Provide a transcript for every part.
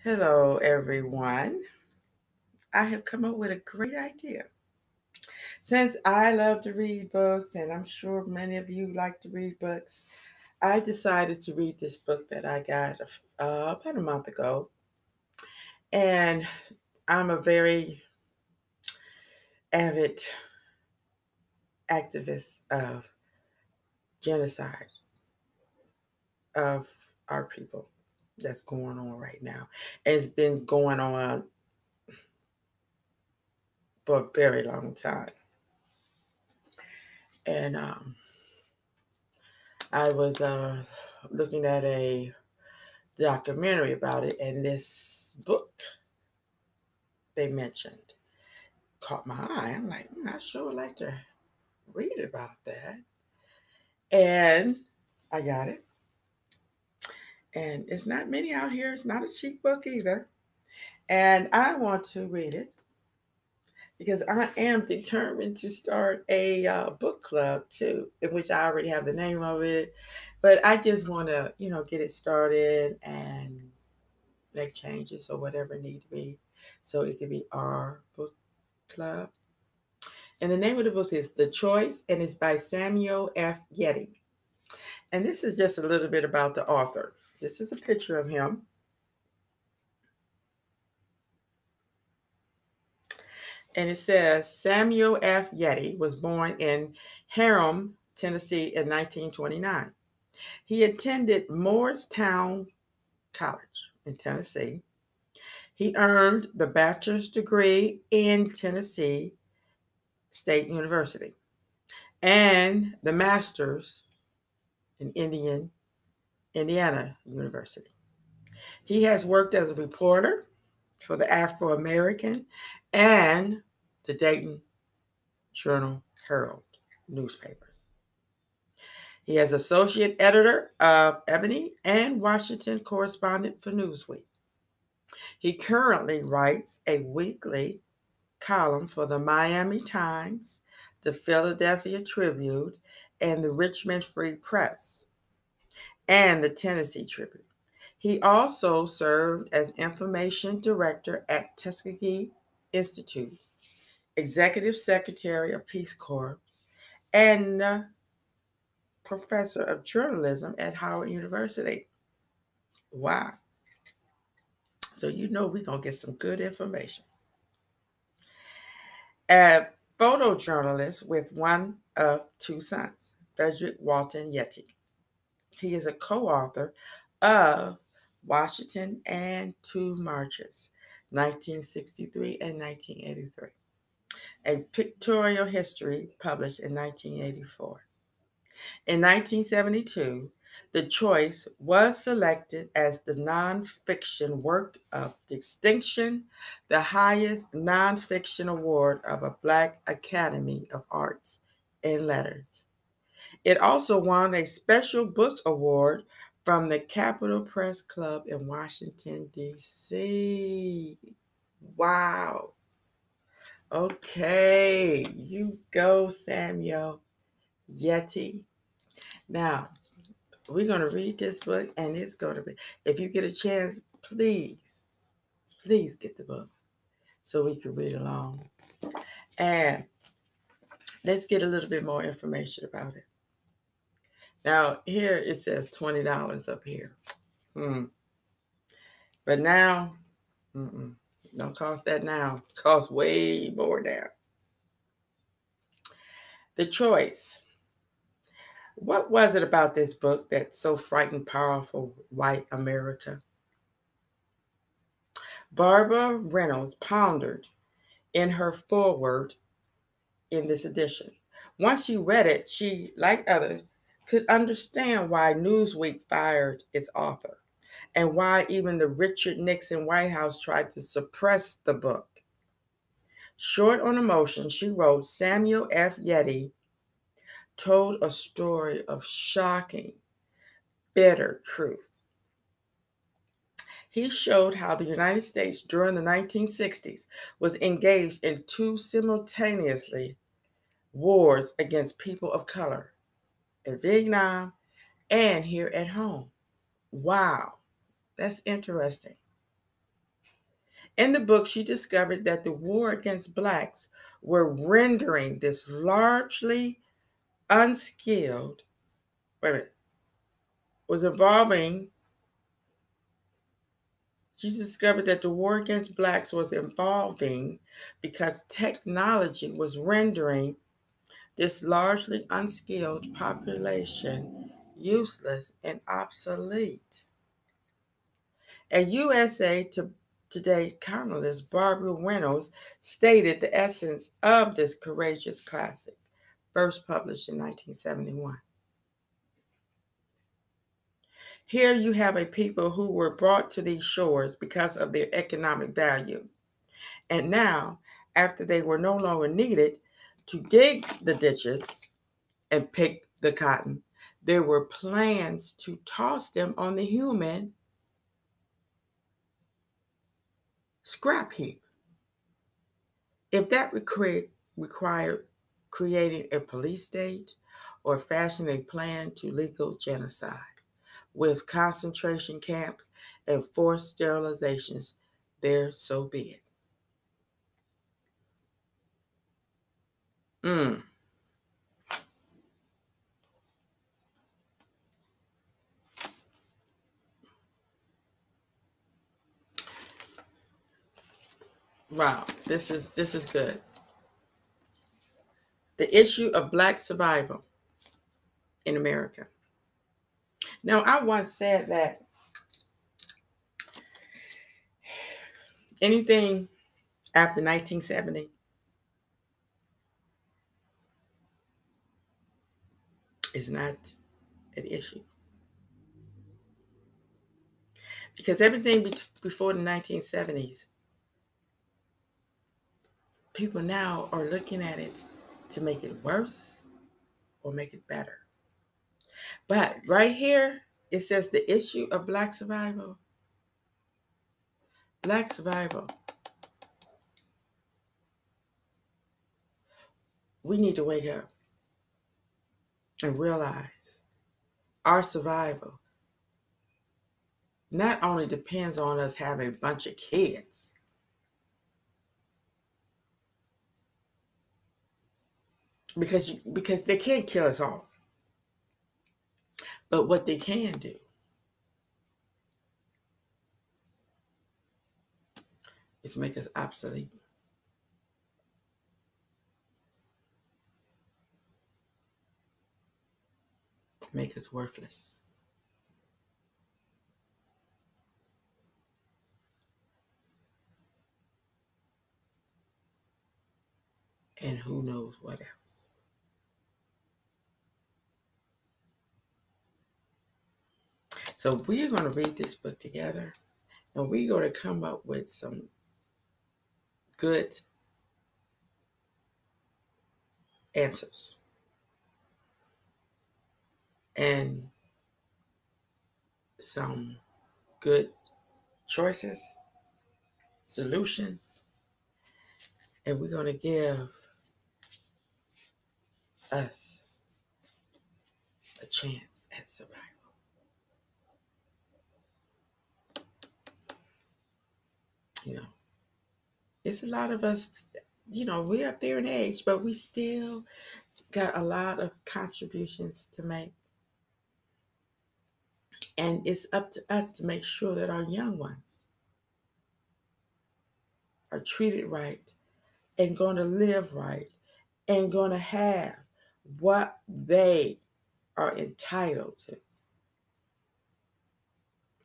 Hello, everyone. I have come up with a great idea. Since I love to read books, and I'm sure many of you like to read books, I decided to read this book that I got about a month ago. And I'm a very avid activist of genocide of our people that's going on right now. It's been going on for a very long time. And I was looking at a documentary about it, and this book they mentioned caught my eye. I'm like, I sure would like to read about that. And I got it. And it's not many out here. It's not a cheap book either. And I want to read it because I am determined to start a book club too, in which I already have the name of it. But I just want to, get it started and make changes or whatever need to be. So it could be our book club. And the name of the book is The Choice, and it's by Samuel F. Yette. And this is just a little bit about the author. This is a picture of him. And it says Samuel F. Yette was born in Harem, Tennessee in 1929. He attended Morristown College in Tennessee. He earned the bachelor's degree in Tennessee State University and the master's in Indiana University. He has worked as a reporter for the Afro American and the Dayton Journal Herald newspapers. He is associate editor of Ebony and Washington correspondent for Newsweek. He currently writes a weekly column for the Miami Times, the Philadelphia Tribune, and the Richmond Free Press, and the Tennessee Tribune. He also served as information director at Tuskegee Institute, executive secretary of Peace Corps, and professor of journalism at Howard University. Wow. So we're going to get some good information. A photojournalist with one of two sons, Frederick Walton Yette. He is a co-author of Washington and Two Marches, 1963 and 1983, a pictorial history published in 1984. In 1972, The Choice was selected as the nonfiction work of distinction, the highest nonfiction award of a Black Academy of Arts and Letters. It also won a special book award from the Capitol Press Club in Washington, D.C. Wow. Okay, you go, Samuel Yette. Now, we're going to read this book, and it's going to be, if you get a chance, please get the book so we can read along. And let's get a little bit more information about it. Now, here it says $20 up here. But now, don't cost that now. It costs way more now. The Choice. What was it about this book that so frightened powerful white America? Barbara Reynolds pondered in her foreword in this edition. Once she read it, she, like others, could understand why Newsweek fired its author and why even the Richard Nixon White House tried to suppress the book. Short on emotion, she wrote, Samuel F. Yette told a story of shocking, bitter truth. He showed how the United States during the 1960s was engaged in two simultaneously wars against people of color in Vietnam and here at home. Wow, that's interesting. In the book, she discovered that the war against blacks were rendering this largely unskilled, wait a minute, was involving, she discovered that the war against blacks was evolving because technology was rendering this largely unskilled population useless and obsolete. A USA Today columnist, Barbara Reynolds, stated the essence of this courageous classic, first published in 1971. Here you have a people who were brought to these shores because of their economic value. And now, after they were no longer needed to dig the ditches and pick the cotton, there were plans to toss them on the human scrap heap. If that required creating a police state or fashioning a plan to legal genocide with concentration camps and forced sterilizations, there so be it. Wow, this is good. The issue of Black survival in America. Now, I once said that anything after 1970 is not an issue. Because everything before the 1970s, people now are looking at it to make it worse or make it better. But right here, it says the issue of Black survival. Black survival. We need to wake up and realize our survival not only depends on us having a bunch of kids, because they can't kill us all. But what they can do is make us obsolete. Make us worthless. And who knows what else. So we're going to read this book together, and we're going to come up with some good answers and some good choices, solutions, and we're going to give us a chance at survival. You know, it's a lot of us, we're up there in age, but we still got a lot of contributions to make. And it's up to us to make sure that our young ones are treated right and going to live right and going to have what they are entitled to.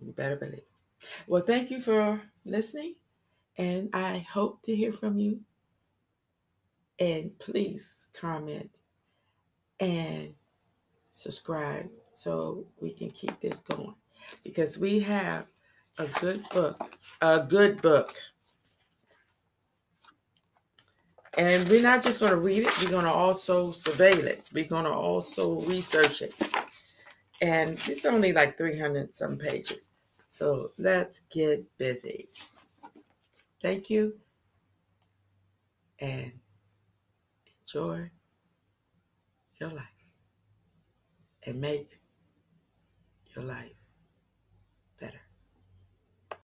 You better believe. Well, thank you for listening, and I hope to hear from you. And please comment and subscribe so we can keep this going, because we have a good book. And we're not just going to read it, we're going to also surveil it. We're going to also research it. And it's only like 300 some pages. So let's get busy. Thank you. And enjoy your life. And make your life